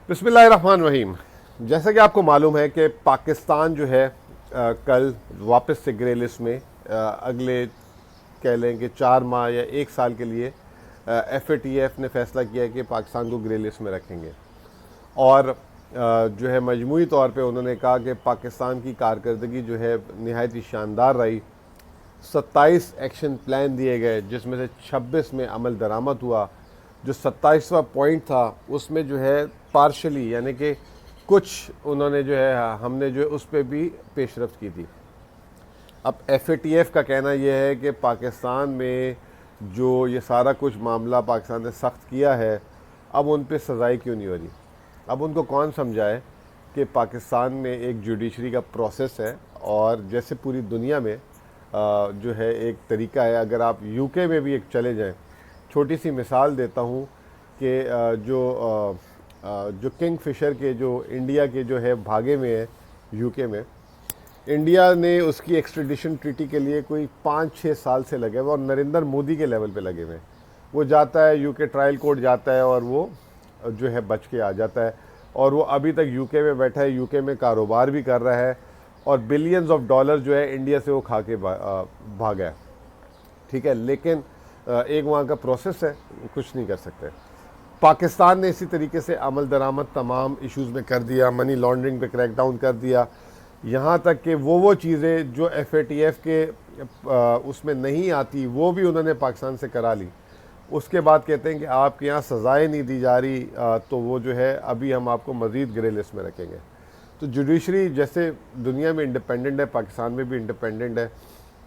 बिस्मिल्लाहिर्रहमानिर्रहीम। जैसा कि आपको मालूम है कि पाकिस्तान जो है कल वापस से ग्रे लिस्ट में अगले कह लें कि 4 माह या 1 साल के लिए FATF ने फैसला किया है कि पाकिस्तान को ग्रे लिस्ट में रखेंगे। और जो है मजमूई तौर पे उन्होंने कहा कि पाकिस्तान की कारकर्दगी जो है नहायत ही शानदार रही। 27 एक्शन प्लान दिए गए जिसमें से 26 में अमल दरामद हुआ। जो 27वां पॉइंट था उसमें जो है पार्शली यानी कि कुछ उन्होंने जो है हमने जो है उस पर भी पेशरफ्त की थी। अब FATF का कहना यह है कि पाकिस्तान में जो ये सारा कुछ मामला पाकिस्तान ने सख्त किया है, अब उन पे सज़ाई क्यों नहीं हो रही। अब उनको कौन समझाए कि पाकिस्तान में एक जुडिशरी का प्रोसेस है और जैसे पूरी दुनिया में जो है एक तरीका है। अगर आप UK में भी एक चले जाएं, छोटी सी मिसाल देता हूँ कि जो किंग फिशर के जो इंडिया के जो है भागे में है UK में, इंडिया ने उसकी एक्सट्रेडिशन ट्रीटी के लिए कोई 5-6 साल से लगे हुए और नरेंद्र मोदी के लेवल पे लगे हुए। वो जाता है UK ट्रायल कोर्ट जाता है और वो जो है बच के आ जाता है और वो अभी तक UK में बैठा है, UK में कारोबार भी कर रहा है और बिलियंस ऑफ डॉलर जो है इंडिया से वो खा के भागा है। ठीक है, लेकिन एक वहाँ का प्रोसेस है, कुछ नहीं कर सकते। पाकिस्तान ने इसी तरीके से अमल दरामद तमाम इश्यूज़ में कर दिया, मनी लॉन्ड्रिंग पे क्रैकडाउन कर दिया, यहाँ तक कि वो चीज़ें जो FATF के उसमें नहीं आती वो भी उन्होंने पाकिस्तान से करा ली। उसके बाद कहते हैं कि आपके यहाँ सज़ाएँ नहीं दी जा रही, तो वो जो है अभी हम आपको मज़ीद ग्रे लिस्ट में रखेंगे। तो जुडिशरी जैसे दुनिया में इंडिपेंडेंट है, पाकिस्तान में भी इंडिपेंडेंट है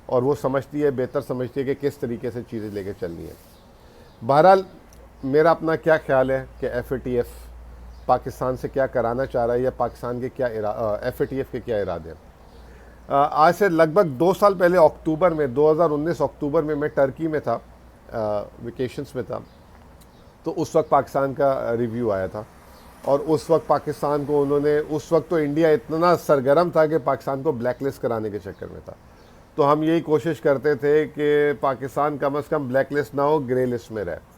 और वो समझती है, बेहतर समझती है कि किस तरीके से चीज़ें लेके चलनी है। बहरहाल मेरा अपना क्या ख्याल है कि FATF पाकिस्तान से क्या कराना चाह रहा है या पाकिस्तान के क्या FATF के क्या इरादे हैं। आज से लगभग 2 साल पहले अक्टूबर में 2019 अक्टूबर में मैं टर्की में था, वेकेशंस में था। तो उस वक्त पाकिस्तान का रिव्यू आया था और उस वक्त पाकिस्तान को उन्होंने, उस वक्त तो इंडिया इतना सरगर्म था कि पाकिस्तान को ब्लैक लिस्ट कराने के चक्कर में था। तो हम यही कोशिश करते थे कि पाकिस्तान कम से कम ब्लैक लिस्ट ना हो, ग्रे लिस्ट में रहे।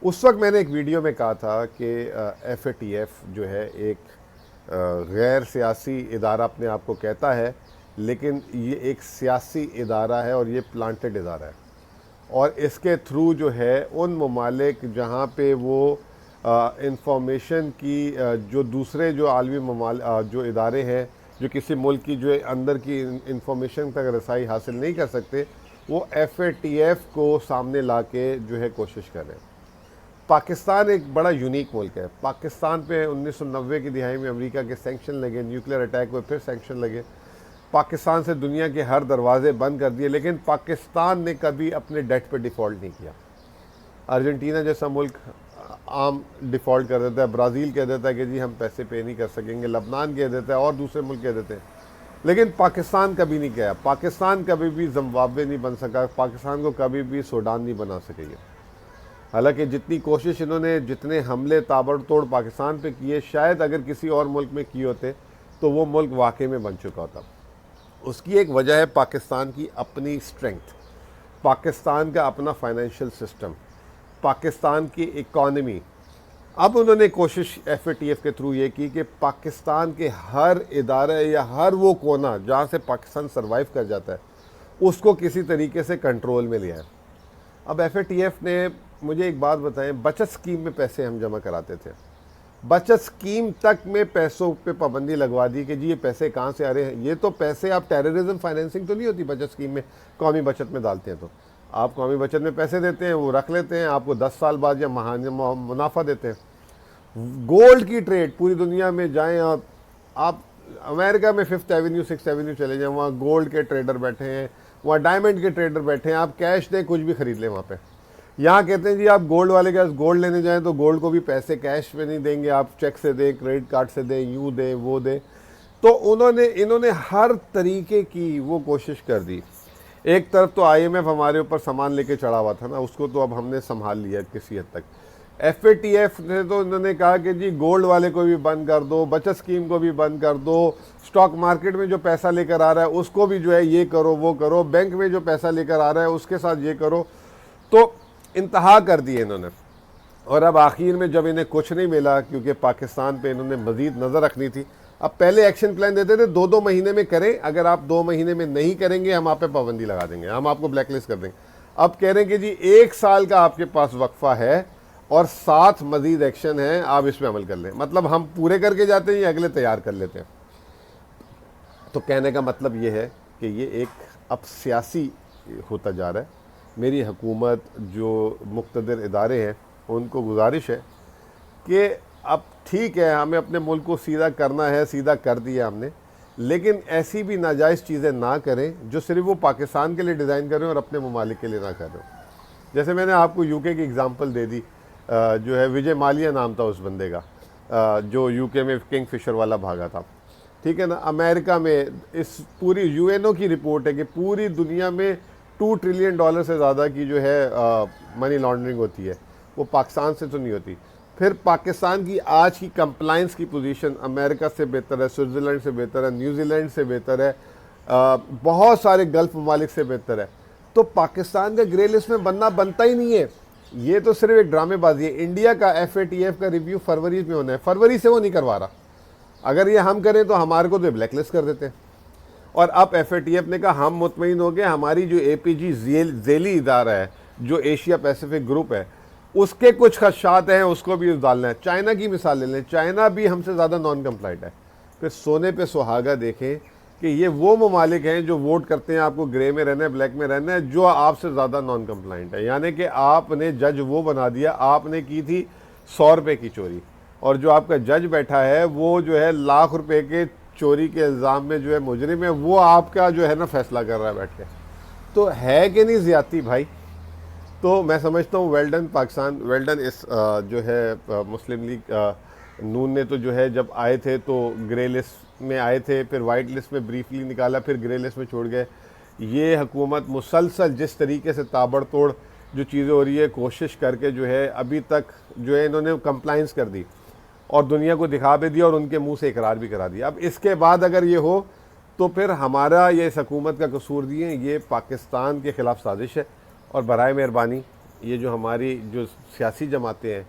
उस वक्त मैंने एक वीडियो में कहा था कि FATF जो है एक गैर सियासी इदारा अपने आप को कहता है, लेकिन ये एक सियासी इदारा है और ये प्लांटेड इदारा है और इसके थ्रू जो है उन ममालिक जहाँ पे वो इंफॉर्मेशन की जो दूसरे जो आलमी जो इदारे हैं जो किसी मुल्क की जो अंदर की इंफॉर्मेशन तक रसाई हासिल नहीं कर सकते, वो FATF को सामने ला के जो है कोशिश कर रहे हैं। पाकिस्तान एक बड़ा यूनिक मुल्क है। पाकिस्तान पे 1990 की दिहाई में अमेरिका के सैंक्शन लगे, न्यूक्लियर अटैक हुए, फिर सैंक्शन लगे, पाकिस्तान से दुनिया के हर दरवाजे बंद कर दिए, लेकिन पाकिस्तान ने कभी अपने डेट पे डिफ़ॉल्ट नहीं किया। अर्जेंटीना जैसा मुल्क आम डिफ़ॉल्ट कर देता है, ब्राज़ील कह देता है कि जी हम पैसे पे नहीं कर सकेंगे, लबनान कह देता है और दूसरे मुल्क कह देते हैं, लेकिन पाकिस्तान कभी नहीं किया। पाकिस्तान कभी भी जिम्बाब्वे नहीं बन सका, पाकिस्तान को कभी भी सूडान नहीं बना सकेंगे। हालांकि जितनी कोशिश इन्होंने, जितने हमले ताबड़तोड़ पाकिस्तान पे किए, शायद अगर किसी और मुल्क में किए होते तो वो मुल्क वाकई में बन चुका होता। उसकी एक वजह है पाकिस्तान की अपनी स्ट्रेंथ, पाकिस्तान का अपना फाइनेंशियल सिस्टम, पाकिस्तान की इकॉनमी। अब उन्होंने कोशिश FATF के थ्रू ये की कि पाकिस्तान के हर इदारे या हर वो कोना जहाँ से पाकिस्तान सर्वाइव कर जाता है उसको किसी तरीके से कंट्रोल में लिया है। अब FATF ने मुझे एक बात बताएं, बचत स्कीम में पैसे हम जमा कराते थे, बचत स्कीम तक में पैसों पे पाबंदी लगवा दी कि जी ये पैसे कहाँ से आ रहे हैं। ये तो पैसे आप टेररिज्म फाइनेंसिंग तो नहीं होती बचत स्कीम में, कौमी बचत में डालते हैं तो आप कौमी बचत में पैसे देते हैं, वो रख लेते हैं, आपको 10 साल बाद या मुनाफा देते हैं। गोल्ड की ट्रेड पूरी दुनिया में जाएं और आप अमेरिका में 5th एवेन्यू 6th एवेन्यू चले जाएं, वहाँ गोल्ड के ट्रेडर बैठे हैं, वहाँ डायमंड के ट्रेडर बैठे हैं, आप कैश दें कुछ भी खरीद लें वहाँ पे। यहाँ कहते हैं जी आप गोल्ड वाले के पास गोल्ड लेने जाएं तो गोल्ड को भी पैसे कैश में नहीं देंगे, आप चेक से दें, क्रेडिट कार्ड से दें, यूँ दें वो दें। तो इन्होंने हर तरीके की वो कोशिश कर दी। एक तरफ तो IMF हमारे ऊपर सामान लेके चढ़ा हुआ था ना, उसको तो अब हमने संभाल लिया किसी हद तक। FATF ने तो इन्होंने कहा कि जी गोल्ड वाले को भी बंद कर दो, बचत स्कीम को भी बंद कर दो, स्टॉक मार्केट में जो पैसा लेकर आ रहा है उसको भी जो है ये करो वो करो, बैंक में जो पैसा लेकर आ रहा है उसके साथ ये करो। तो इंतहा कर दिए इन्होंने। और अब आखिर में जब इन्हें कुछ नहीं मिला, क्योंकि पाकिस्तान पे इन्होंने मज़ीद नज़र रखनी थी, अब पहले एक्शन प्लान देते थे 2-2 महीने में करें, अगर आप 2 महीने में नहीं करेंगे हम आप पे पाबंदी लगा देंगे, हम आपको ब्लैकलिस्ट कर देंगे। अब कह रहे हैं कि जी 1 साल का आपके पास वक्फा है और 7 मज़ीद एक्शन हैं, आप इसमें अमल कर लें। मतलब हम पूरे करके जाते हैं या अगले तैयार कर लेते हैं। तो कहने का मतलब ये है कि ये एक अब सियासी होता जा रहा है। मेरी हुकूमत, जो मुक़्तदर इदारे हैं, उनको गुजारिश है कि अब ठीक है, हमें अपने मुल्क को सीधा करना है, सीधा कर दिया हमने, लेकिन ऐसी भी नाजायज़ चीज़ें ना करें जो सिर्फ वो पाकिस्तान के लिए डिज़ाइन करें और अपने ममालिक के लिए ना करें। जैसे मैंने आपको यूके की एग्ज़ाम्पल दे दी, जो है विजय माल्या नाम था उस बंदे का, जो यूके में किंग फिशर वाला भागा था, ठीक है ना। अमेरिका में इस पूरी यूएनओ की रिपोर्ट है कि पूरी दुनिया में $2 ट्रिलियन से ज़्यादा की जो है मनी लॉन्ड्रिंग होती है, वो पाकिस्तान से तो नहीं होती। फिर पाकिस्तान की आज की कंप्लाइंस की पोजीशन अमेरिका से बेहतर है, स्विट्ज़रलैंड से बेहतर है, न्यूजीलैंड से बेहतर है, बहुत सारे गल्फ़ ममालिक से बेहतर है। तो पाकिस्तान का ग्रे लिस्ट में बनना बनता ही नहीं है, ये तो सिर्फ एक ड्रामेबाजी है। इंडिया का FATF का रिव्यू फरवरी में होना है, फरवरी से वो नहीं करवा रहा। अगर ये हम करें तो हमारे को तो ब्लैक लिस्ट कर देते हैं। और अब FATF ने कहा हम मुतमईन हो गए, हमारी जो APG ज़ेली इदारा है, जो एशिया पैसिफिक ग्रुप है, उसके कुछ खदशात हैं, उसको भी डालना है। चाइना की मिसाल ले लें, चाइना भी हमसे ज़्यादा नॉन कंप्लाइंट है। फिर सोने पे सुहागा देखें कि ये वो ममालिक हैं जो वोट करते हैं आपको ग्रे में रहना है, ब्लैक में रहना है, जो आपसे ज़्यादा नॉन कंप्लाइंट है। यानी कि आपने जज वो बना दिया, आपने की थी 100 रुपये की चोरी, और जो आपका जज बैठा है वो जो है लाख रुपए के चोरी के इल्ज़ाम में जो है मुजरिम है, वो आपका जो है ना फैसला कर रहा है बैठ के। तो है कि नहीं ज़्यादती भाई। तो मैं समझता हूँ well done Pakistan, well done इस जो है मुस्लिम लीग नून ने तो जो है जब आए थे तो ग्रे लिस्ट में आए थे, फिर वाइट लिस्ट में ब्रीफली निकाला, फिर ग्रे लिस्ट में छोड़ गए। ये हुकूमत मुसलसल जिस तरीके से ताबड़तोड़ जो चीज़ें हो रही है, कोशिश करके जो है अभी तक जो है इन्होंने कंप्लाइंस कर दी और दुनिया को दिखा भी दिया और उनके मुंह से इकरार भी करा दिया। अब इसके बाद अगर ये हो तो फिर हमारा ये इस हुकूमत का कसूर दिए, ये पाकिस्तान के ख़िलाफ़ साजिश है। और बराए मेहरबानी ये जो हमारी जो सियासी जमातें हैं,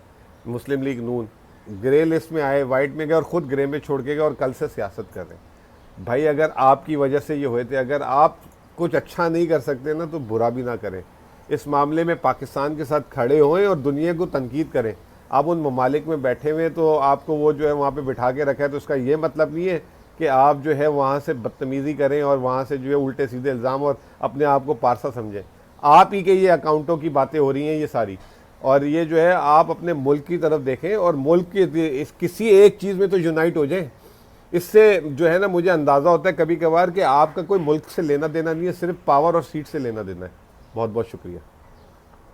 मुस्लिम लीग नून ग्रे लिस्ट में आए, वाइट में गए और ख़ुद ग्रे में छोड़ के गए और कल से सियासत कर रहे हैं। भाई अगर आपकी वजह से ये हुए थे, अगर आप कुछ अच्छा नहीं कर सकते ना तो बुरा भी ना करें। इस मामले में पाकिस्तान के साथ खड़े होएं और दुनिया को तनकीद करें। आप उन ममालिक में बैठे हुए तो आपको वो जो है वहाँ पे बिठा के रखा है, तो उसका ये मतलब नहीं है कि आप जो है वहाँ से बदतमीज़ी करें और वहाँ से जो है उल्टे सीधे इल्ज़ाम और अपने आप को पारसा समझें। आप ही के ये अकाउंटों की बातें हो रही हैं ये सारी, और ये जो है आप अपने मुल्क की तरफ देखें और मुल्क की किसी एक चीज़ में तो यूनाइट हो जाए। इससे जो है ना मुझे अंदाज़ा होता है कभी कभार कि आपका कोई मुल्क से लेना देना नहीं है, सिर्फ पावर और सीट से लेना देना है। बहुत बहुत शुक्रिया।